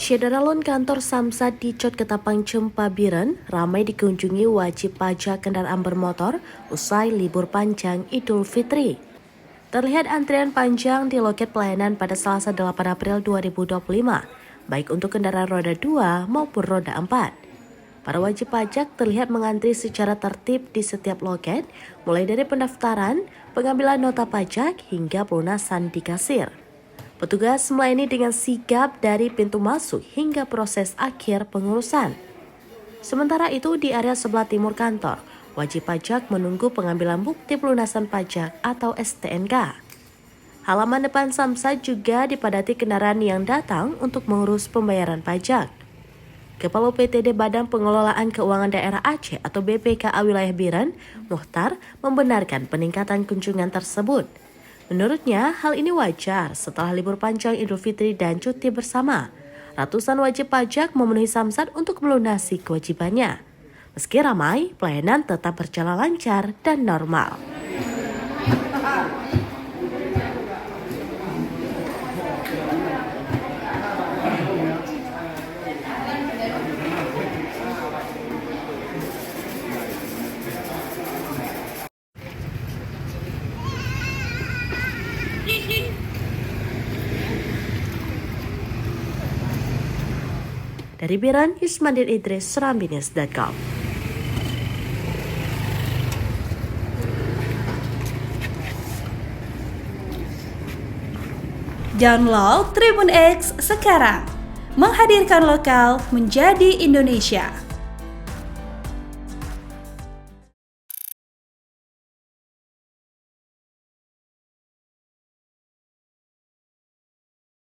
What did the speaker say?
Syederalun kantor Samsat di Cot Ketapang Cempa Biren ramai dikunjungi wajib pajak kendaraan bermotor usai libur panjang Idul Fitri. Terlihat antrian panjang di loket pelayanan pada Selasa 8 April 2025, baik untuk kendaraan roda 2 maupun roda 4. Para wajib pajak terlihat mengantri secara tertib di setiap loket, mulai dari pendaftaran, pengambilan nota pajak, hingga pelunasan di kasir. Petugas melayani dengan sigap dari pintu masuk hingga proses akhir pengurusan. Sementara itu di area sebelah timur kantor, wajib pajak menunggu pengambilan bukti pelunasan pajak atau STNK. Halaman depan Samsat juga dipadati kendaraan yang datang untuk mengurus pembayaran pajak. Kepala PTD Badan Pengelolaan Keuangan Daerah Aceh atau BPKA Wilayah Biren, Muhtar, membenarkan peningkatan kunjungan tersebut. Menurutnya, hal ini wajar setelah libur panjang Idul Fitri dan cuti bersama. Ratusan wajib pajak memenuhi Samsat untuk melunasi kewajibannya. Meski ramai, pelayanan tetap berjalan lancar dan normal. Dari Biren, Ismandin Idris, Serambinews.com. Download Tribun X sekarang, menghadirkan lokal menjadi Indonesia.